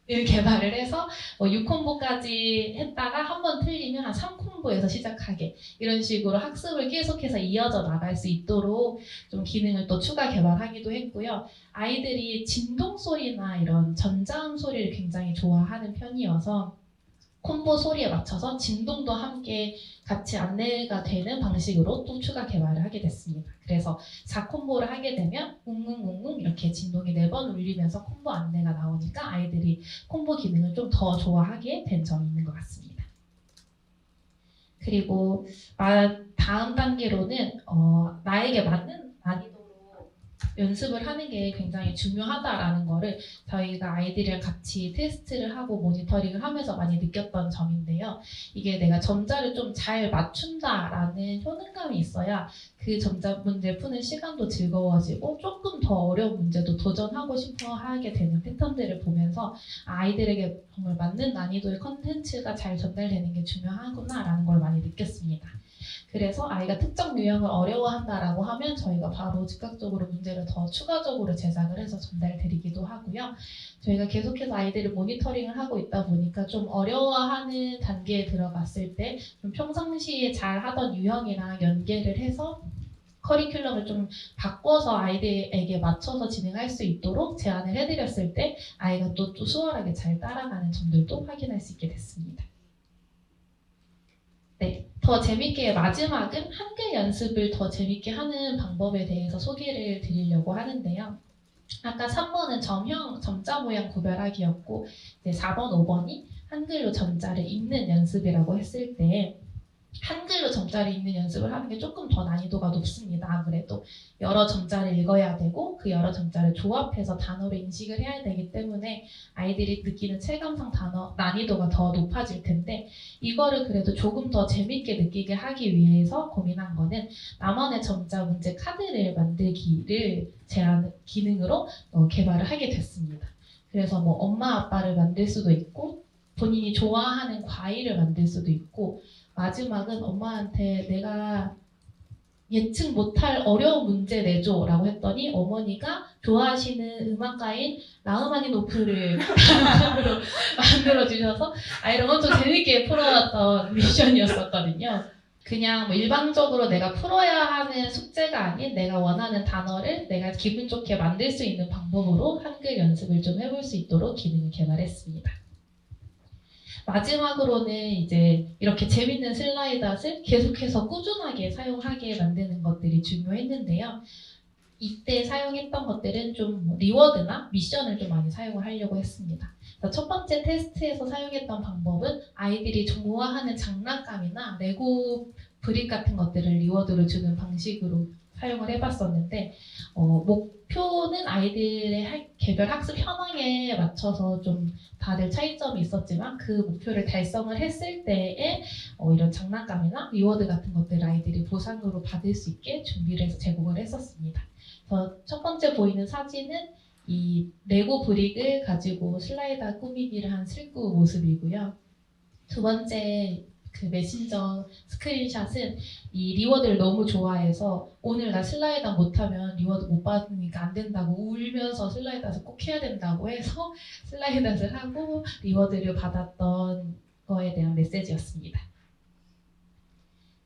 개발을 해서 6콤보까지 했다가 한 번 틀리면 한 3콤보에서 시작하게, 이런 식으로 학습을 계속해서 이어져 나갈 수 있도록 좀 기능을 또 추가 개발하기도 했고요. 아이들이 진동 소리나 이런 전자음 소리를 굉장히 좋아하는 편이어서 콤보 소리에 맞춰서 진동도 함께 같이 안내가 되는 방식으로 또 추가 개발을 하게 됐습니다. 그래서 4콤보를 하게 되면 웅웅웅웅 이렇게 진동이 4번 울리면서 콤보 안내가 나오니까 아이들이 콤보 기능을 좀 더 좋아하게 된 점이 있는 것 같습니다. 그리고 다음 단계로는 나에게 맞는 난이도로 연습을 하는 게 굉장히 중요하다라는 거를 저희가 아이들이랑 같이 테스트를 하고 모니터링을 하면서 많이 느꼈던 점인데요. 이게 내가 점자를 좀 잘 맞춘다라는 효능감이 있어야 그 점자 문제 푸는 시간도 즐거워지고 조금 더 어려운 문제도 도전하고 싶어 하게 되는 패턴들을 보면서 아이들에게 정말 맞는 난이도의 컨텐츠가 잘 전달되는 게 중요하구나라는 걸 많이 느꼈습니다. 그래서 아이가 특정 유형을 어려워한다라고 하면 저희가 바로 즉각적으로 문제를 더 추가적으로 제작을 해서 전달드리기도 하고요. 저희가 계속해서 아이들을 모니터링을 하고 있다 보니까 좀 어려워하는 단계에 들어갔을 때 좀 평상시에 잘 하던 유형이랑 연계를 해서 커리큘럼을 좀 바꿔서 아이들에게 맞춰서 진행할 수 있도록 제안을 해드렸을 때 아이가 또 수월하게 잘 따라가는 점들도 확인할 수 있게 됐습니다. 네, 더 재밌게 마지막은 한글 연습을 더 재밌게 하는 방법에 대해서 소개를 드리려고 하는데요. 아까 3번은 점형, 점자 모양 구별하기였고 이제 4번, 5번이 한글로 점자를 읽는 연습이라고 했을 때 한글로 점자를 읽는 연습을 하는 게 조금 더 난이도가 높습니다. 아무래도 여러 점자를 읽어야 되고 그 여러 점자를 조합해서 단어로 인식을 해야 되기 때문에 아이들이 느끼는 체감상 단어 난이도가 더 높아질 텐데 이거를 그래도 조금 더 재밌게 느끼게 하기 위해서 고민한 거는 나만의 점자 문제 카드를 만들기를 제한 기능으로 개발을 하게 됐습니다. 그래서 뭐 엄마 아빠를 만들 수도 있고 본인이 좋아하는 과일을 만들 수도 있고 마지막은 엄마한테 내가 예측 못할 어려운 문제 내줘 라고 했더니 어머니가 좋아하시는 음악가인 라흐마니노프를 만들어주셔서 아이를 엄청 재밌게 풀어왔던 미션이었었거든요. 그냥 뭐 일방적으로 내가 풀어야 하는 숙제가 아닌 내가 원하는 단어를 내가 기분 좋게 만들 수 있는 방법으로 한글 연습을 좀 해볼 수 있도록 기능을 개발했습니다. 마지막으로는 이제 이렇게 재밌는 슬라이드를 계속해서 꾸준하게 사용하게 만드는 것들이 중요했는데요. 이때 사용했던 것들은 좀 리워드나 미션을 좀 많이 사용을 하려고 했습니다. 첫 번째 테스트에서 사용했던 방법은 아이들이 좋아하는 장난감이나 레고 브릭 같은 것들을 리워드로 주는 방식으로 사용을 해봤었는데 목표는 아이들의 개별 학습 현황에 맞춰서 좀 다들 차이점이 있었지만 그 목표를 달성을 했을 때에 이런 장난감이나 리워드 같은 것들을 아이들이 보상으로 받을 수 있게 준비를 해서 제공을 했었습니다. 그래서 첫 번째 보이는 사진은 이 레고 브릭을 가지고 슬라이드 꾸미기를 한 슬구 모습이고요. 두 번째 그 메신저 스크린샷은 이 리워드를 너무 좋아해서 오늘 나 슬라이드 못하면 리워드 못 받으니까 안 된다고 울면서 슬라이드를 꼭 해야 된다고 해서 슬라이드를 하고 리워드를 받았던 거에 대한 메시지였습니다.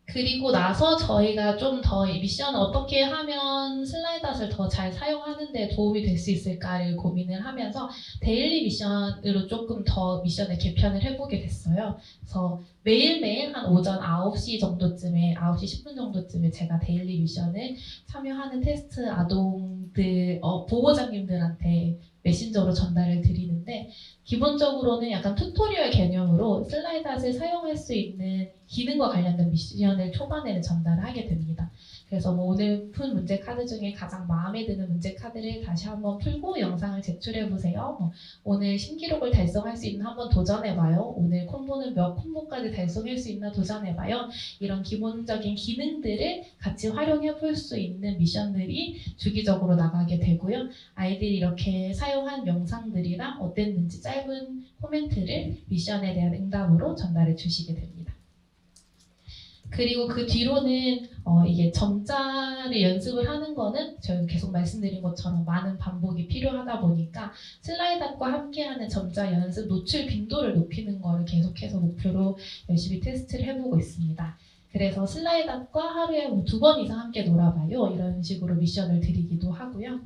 그리고 나서 저희가 좀 더 미션을 어떻게 하면 슬라이드를 더 잘 사용하는 데 도움이 될 수 있을까를 고민을 하면서 데일리 미션으로 조금 더 미션을 개편을 해보게 됐어요. 그래서 매일매일 한 오전 9시 정도쯤에 9시 10분 정도쯤에 제가 데일리 미션을 참여하는 테스트 아동들 보호자님들한테 메신저로 전달을 드리는데 기본적으로는 약간 튜토리얼 개념으로 슬라이드를 사용할 수 있는 기능과 관련된 미션을 초반에는 전달을 하게 됩니다. 그래서 뭐 오늘 푼 문제 카드 중에 가장 마음에 드는 문제 카드를 다시 한번 풀고 영상을 제출해보세요. 오늘 신기록을 달성할 수 있나 한번 도전해봐요. 오늘 콤보는 몇 콤보까지 달성할 수 있나 도전해봐요. 이런 기본적인 기능들을 같이 활용해볼 수 있는 미션들이 주기적으로 나가게 되고요. 아이들이 이렇게 사용한 영상들이랑 어땠는지 짧은 코멘트를 미션에 대한 응답으로 전달해 주시게 됩니다. 그리고 그 뒤로는 이게 점자를 연습을 하는 거는 저희 계속 말씀드린 것처럼 많은 반복이 필요하다 보니까 슬라이드과 함께하는 점자 연습 노출 빈도를 높이는 거를 계속해서 목표로 열심히 테스트를 해보고 있습니다. 그래서 슬라이드과 하루에 2번 이상 함께 놀아봐요. 이런 식으로 미션을 드리기도 하고요.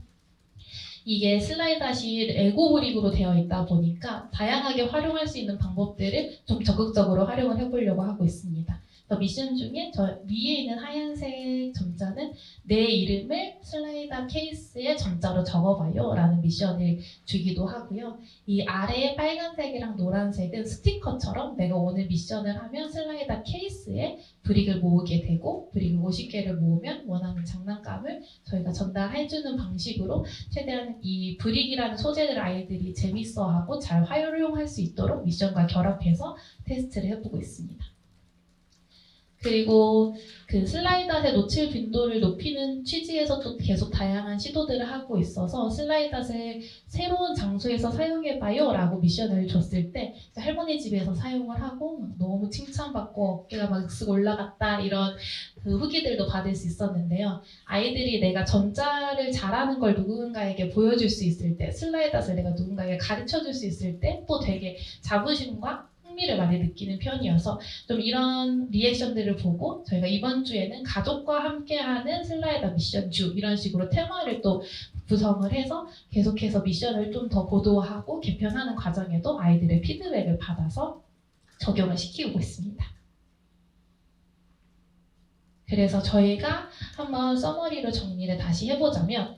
이게 슬라이드시 레고 브릭으로 되어 있다 보니까 다양하게 활용할 수 있는 방법들을 좀 적극적으로 활용을 해보려고 하고 있습니다. 미션 중에 저 위에 있는 하얀색 점자는 내 이름을 슬라이드 케이스에 점자로 적어봐요 라는 미션을 주기도 하고요. 이 아래에 빨간색이랑 노란색은 스티커처럼 내가 오늘 미션을 하면 슬라이드 케이스에 브릭을 모으게 되고 브릭을 50개를 모으면 원하는 장난감을 저희가 전달해주는 방식으로 최대한 이 브릭이라는 소재를 아이들이 재밌어하고 잘 활용할 수 있도록 미션과 결합해서 테스트를 해보고 있습니다. 그리고 그 슬라이드의 노출 빈도를 높이는 취지에서 또 계속 다양한 시도들을 하고 있어서 슬라이드를 새로운 장소에서 사용해봐요 라고 미션을 줬을 때 할머니 집에서 사용을 하고 너무 칭찬받고 어깨가 막 쓱 올라갔다 이런 그 후기들도 받을 수 있었는데요. 아이들이 내가 점자를 잘하는 걸 누군가에게 보여줄 수 있을 때 슬라이드를 내가 누군가에게 가르쳐줄 수 있을 때 또 되게 자부심과 흥미를 많이 느끼는 편이어서 좀 이런 리액션들을 보고 저희가 이번 주에는 가족과 함께하는 슬라이드 미션 주 이런 식으로 테마를 또 구성을 해서 계속해서 미션을 좀 더 고도화하고 개편하는 과정에도 아이들의 피드백을 받아서 적용을 시키고 있습니다. 그래서 저희가 한번 서머리로 정리를 다시 해보자면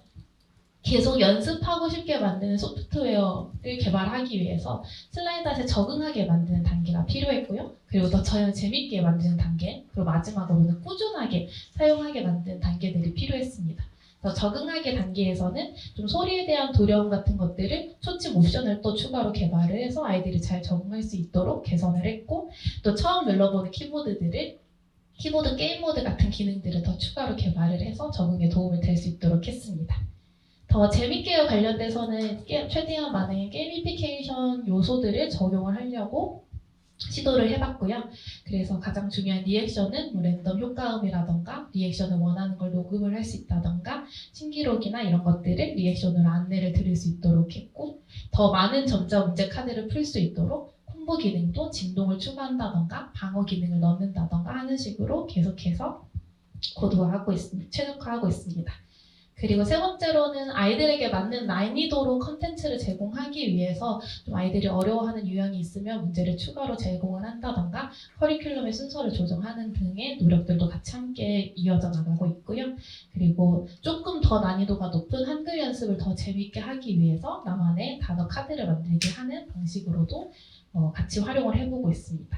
계속 연습하고 싶게 만드는 소프트웨어를 개발하기 위해서 슬라이드에 적응하게 만드는 단계가 필요했고요. 그리고 더 재밌게 만드는 단계, 그리고 마지막으로는 꾸준하게 사용하게 만드는 단계들이 필요했습니다. 적응하게 단계에서는 좀 소리에 대한 두려움 같은 것들을 초침 옵션을 또 추가로 개발을 해서 아이들이 잘 적응할 수 있도록 개선을 했고, 또 처음 눌러보는 키보드 게임 모드 같은 기능들을 더 추가로 개발을 해서 적응에 도움을 될 수 있도록 했습니다. 더 재밌게 관련돼서는 최대한 많은 게이미피케이션 요소들을 적용을 하려고 시도를 해봤고요. 그래서 가장 중요한 리액션은 뭐 랜덤 효과음이라던가 리액션을 원하는 걸 녹음을 할 수 있다던가 신기록이나 이런 것들을 리액션으로 안내를 드릴 수 있도록 했고, 더 많은 전자 문제 카드를 풀 수 있도록 콤보 기능도 진동을 추가한다던가 방어 기능을 넣는다던가 하는 식으로 계속해서 최적화하고 있습니다. 그리고 세 번째로는 아이들에게 맞는 난이도로 컨텐츠를 제공하기 위해서 좀 아이들이 어려워하는 유형이 있으면 문제를 추가로 제공을 한다던가 커리큘럼의 순서를 조정하는 등의 노력들도 같이 함께 이어져 나가고 있고요. 그리고 조금 더 난이도가 높은 한글 연습을 더 재밌게 하기 위해서 나만의 단어 카드를 만들게 하는 방식으로도 같이 활용을 해보고 있습니다.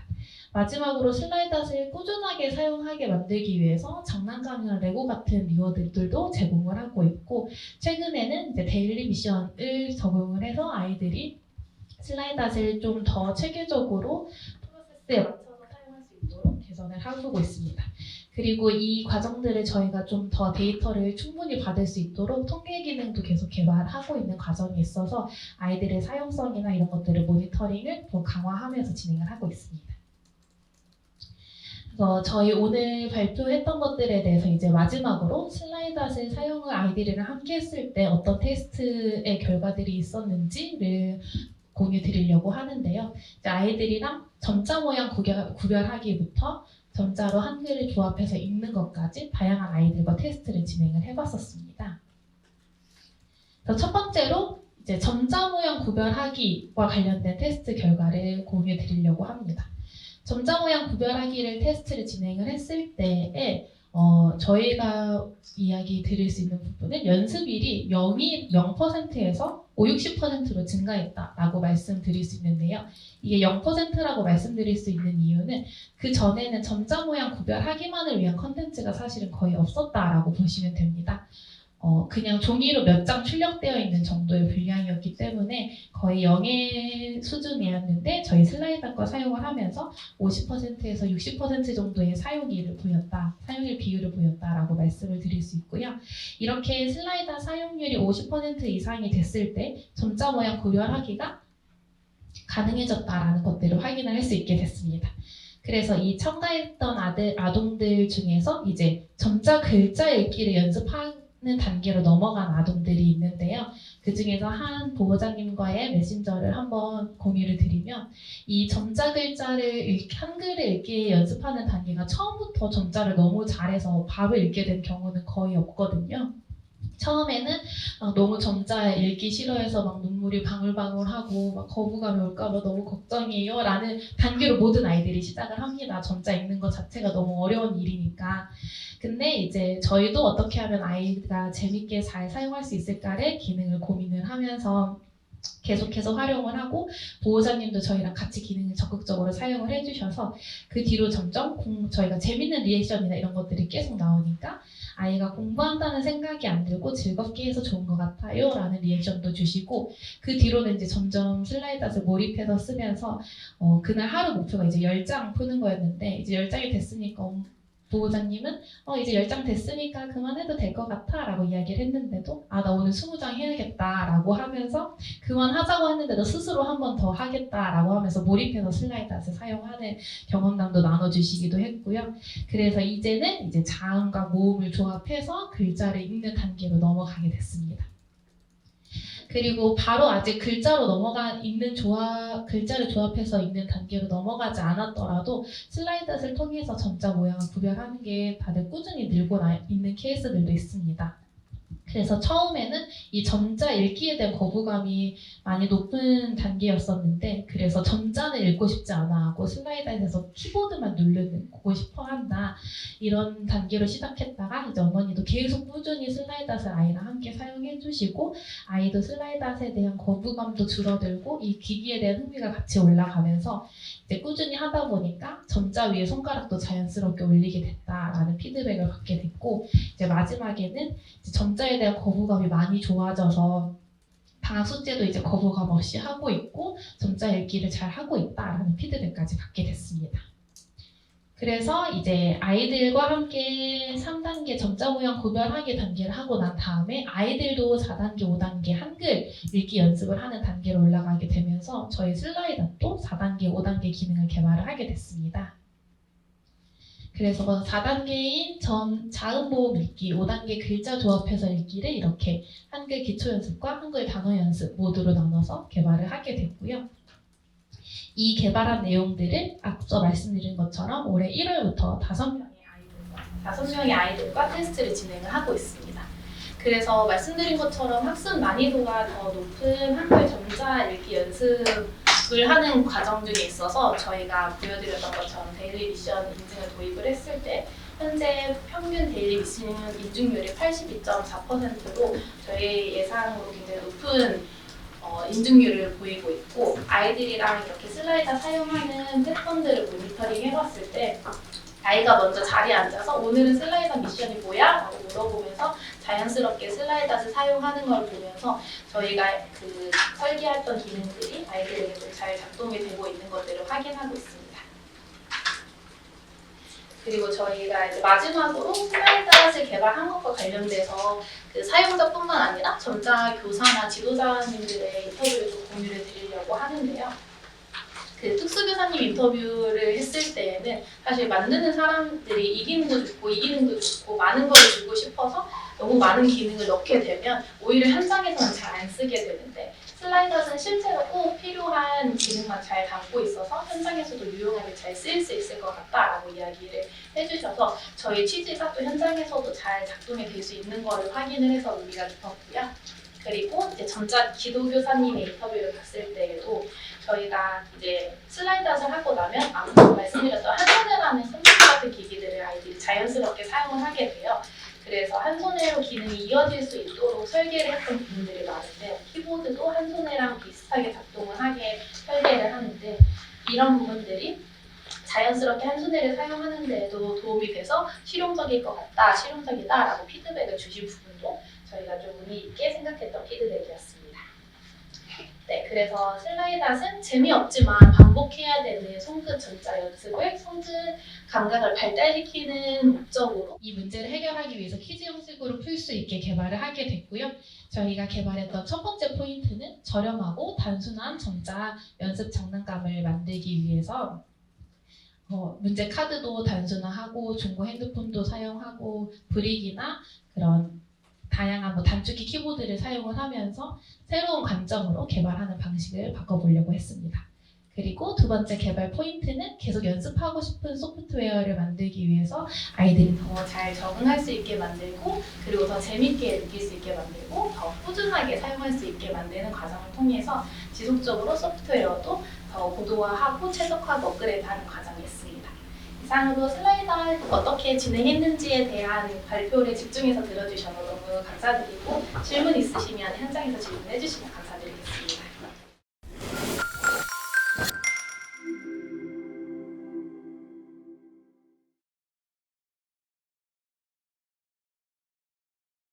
마지막으로 슬라이드를 꾸준하게 사용하게 만들기 위해서 장난감이나 레고 같은 리워드들도 제공을 하고 있고, 최근에는 이제 데일리 미션을 적용을 해서 아이들이 슬라이드를 좀 더 체계적으로 프로세스에 맞춰서 사용할 수 있도록 개선을 하고 있습니다. 그리고 이 과정들을 저희가 좀 더 데이터를 충분히 받을 수 있도록 통계 기능도 계속 개발하고 있는 과정이 있어서 아이들의 사용성이나 이런 것들을 모니터링을 더 강화하면서 진행을 하고 있습니다. 저희 오늘 발표했던 것들에 대해서 이제 마지막으로 슬라이드를 사용을 아이들이랑 함께 했을 때 어떤 테스트의 결과들이 있었는지를 공유 드리려고 하는데요. 이제 아이들이랑 점자 모양 구별하기부터 점자로 한글을 조합해서 읽는 것까지 다양한 아이들과 테스트를 진행을 해봤었습니다. 첫 번째로 이제 점자 모양 구별하기와 관련된 테스트 결과를 공유 드리려고 합니다. 점자 모양 구별하기를 테스트를 진행을 했을 때에 저희가 이야기 드릴 수 있는 부분은 연습일이 0%에서 60%로 증가했다라고 말씀드릴 수 있는데요. 이게 0%라고 말씀드릴 수 있는 이유는 그 전에는 점자 모양 구별하기만을 위한 컨텐츠가 사실은 거의 없었다라고 보시면 됩니다. 그냥 종이로 몇 장 출력되어 있는 정도의 분량이었기 때문에 거의 0의 수준이었는데 저희 슬라이드과 사용을 하면서 50%에서 60% 정도의 사용일 비율을 보였다라고 말씀을 드릴 수 있고요. 이렇게 슬라이드 사용률이 50% 이상이 됐을 때 점자 모양 구별하기가 가능해졌다라는 것들을 확인을 할 수 있게 됐습니다. 그래서 이 첨가했던 아동들 중에서 이제 점자 글자 읽기를 연습하는 단계로 넘어간 아동들이 있는데요. 그 중에서 한 보호자님과의 메신저를 한번 공유를 드리면 이 점자 글자를 한글을 읽기 연습하는 단계가 처음부터 점자를 너무 잘해서 바로 읽게 된 경우는 거의 없거든요. 처음에는 너무 점자 읽기 싫어해서 막 눈물이 방울방울하고 막 거부감이 올까봐 너무 걱정이에요 라는 단계로 모든 아이들이 시작을 합니다. 점자 읽는 것 자체가 너무 어려운 일이니까. 근데 이제 저희도 어떻게 하면 아이가 재밌게 잘 사용할 수 있을까를 기능을 고민을 하면서 계속해서 활용을 하고 보호자님도 저희랑 같이 기능을 적극적으로 사용을 해주셔서 그 뒤로 점점 저희가 재밌는 리액션이나 이런 것들이 계속 나오니까 아이가 공부한다는 생각이 안 들고 즐겁게 해서 좋은 것 같아요 라는 리액션도 주시고, 그 뒤로는 이제 점점 슬라이드를 몰입해서 쓰면서 그날 하루 목표가 이제 10장 푸는 거였는데 이제 10장이 됐으니까 보호자님은 이제 10장 됐으니까 그만해도 될 것 같아 라고 이야기를 했는데도 나 오늘 20장 해야겠다 라고 하면서 그만하자고 했는데도 스스로 한 번 더 하겠다 라고 하면서 몰입해서 슬라이드를 사용하는 경험담도 나눠주시기도 했고요. 그래서 이제는 이제 자음과 모음을 조합해서 글자를 읽는 단계로 넘어가게 됐습니다. 그리고 바로 아직 글자를 조합해서 읽는 단계로 넘어가지 않았더라도 슬라이드를 통해서 점자 모양을 구별하는 게 다들 꾸준히 늘고 있는 케이스들도 있습니다. 그래서 처음에는 이 전자 읽기에 대한 거부감이 많이 높은 단계였었는데, 그래서 전자는 읽고 싶지 않아 하고 슬라이드에서 키보드만 누르고 싶어 한다, 이런 단계로 시작했다가 이제 어머니도 계속 꾸준히 슬라이드를 아이랑 함께 사용해 주시고, 아이도 슬라이드에 대한 거부감도 줄어들고 이 기기에 대한 흥미가 같이 올라가면서 이제 꾸준히 하다 보니까 전자 위에 손가락도 자연스럽게 올리게 됐다라는 피드백을 받게 됐고, 이제 마지막에는 이제 전자에 대한 거부감이 많이 좋아져서 방학 숙제도 이제 거부감 없이 하고 있고 전자 읽기를 잘 하고 있다라는 피드백까지 받게 됐습니다. 그래서 이제 아이들과 함께 3단계 전자 모양 구별하기 단계를 하고 난 다음에 아이들도 4단계, 5단계 한글 읽기 연습을 하는 단계로 올라가게 되면서 저희 슬라이드도 4단계, 5단계 기능을 개발을 하게 됐습니다. 그래서 4단계인 자음 모음 읽기, 5단계 글자 조합해서 읽기를 이렇게 한글 기초 연습과 한글 단어 연습 모두로 나눠서 개발을 하게 됐고요. 이 개발한 내용들을 앞서 말씀드린 것처럼 올해 1월부터 5명의 아이들과 테스트를 진행을 하고 있습니다. 그래서 말씀드린 것처럼 학습 난이도가 더 높은 한글 전자 읽기 연습을 하는 과정 중에 있어서 저희가 보여드렸던 것처럼 데일리 미션 인증을 도입을 했을 때 현재 평균 데일리 미션 인증률이 82.4%로 저희 예상으로 굉장히 높은 인증률을 보이고 있고, 아이들이랑 이렇게 슬라이더 사용하는 패턴들을 모니터링 해봤을 때 아이가 먼저 자리에 앉아서 오늘은 슬라이더 미션이 뭐야? 라고 물어보면서 자연스럽게 슬라이더를 사용하는 걸 보면서 저희가 그 설계했던 기능들이 아이들에게도 잘 작동이 되고 있는 것들을 확인하고 있습니다. 그리고 저희가 이제 마지막으로 슬라이드를 개발한 것과 관련돼서 그 사용자뿐만 아니라 전자 교사나 지도자님들의 인터뷰를 좀 공유를 드리려고 하는데요. 그 특수교사님 인터뷰를 했을 때에는 사실 만드는 사람들이 이 기능도 좋고 이 기능도 좋고 많은 걸 주고 싶어서 너무 많은 기능을 넣게 되면 오히려 현장에서는 잘 안 쓰게 되는데, 슬라이더는 실제로 꼭 필요한 기능만 잘 담고 있어서 현장에서도 유용하게 잘 쓰일 수 있을 것 같다라고 이야기를 해주셔서 저희 취지가 또 현장에서도 잘 작동이 될 수 있는 거를 확인을 해서 의미가 깊었고요. 그리고 이제 전자 기도교사님의 인터뷰를 봤을 때에도 저희가 이제 슬라이드를 하고 나면 앞서 말씀드렸던 한손에라는 컴퓨터 같은 기기들을 아이들이 자연스럽게 사용을 하게 돼요. 그래서 한손에로 기능이 이어질 수 있도록 설계를 했던 부분들이 많은데, 키보드도 한손에랑 비슷하게 작동을 하게 설계를 하는데, 이런 부분들이 자연스럽게 한손에를 사용하는 데에도 도움이 돼서 실용적일 것 같다, 실용적이다라고 피드백을 주신 부분도 저희가 좀 의미 있게 생각했던 피드백이었습니다. 네, 그래서 슬라이닷은 재미없지만 반복해야 되는 손끝 전자 연습을 손끝 감각을 발달시키는 목적으로 이 문제를 해결하기 위해서 퀴즈 형식으로 풀 수 있게 개발을 하게 됐고요. 저희가 개발했던 첫 번째 포인트는 저렴하고 단순한 전자 연습 장난감을 만들기 위해서 문제 카드도 단순화하고 중고 핸드폰도 사용하고 브릭이나 그런 다양한 단축키 키보드를 사용을 하면서 새로운 관점으로 개발하는 방식을 바꿔보려고 했습니다. 그리고 두 번째 개발 포인트는 계속 연습하고 싶은 소프트웨어를 만들기 위해서 아이들이 더 잘 적응할 수 있게 만들고, 그리고 더 재밌게 느낄 수 있게 만들고, 더 꾸준하게 사용할 수 있게 만드는 과정을 통해서 지속적으로 소프트웨어도 더 고도화하고 최적화하고 업그레이드하는 과정이었습니다. 이상으로 슬라이더 어떻게 진행했는지에 대한 발표를 집중해서 들어주셔서 너무 감사드리고, 질문 있으시면 현장에서 질문해 주시면 감사드리겠습니다.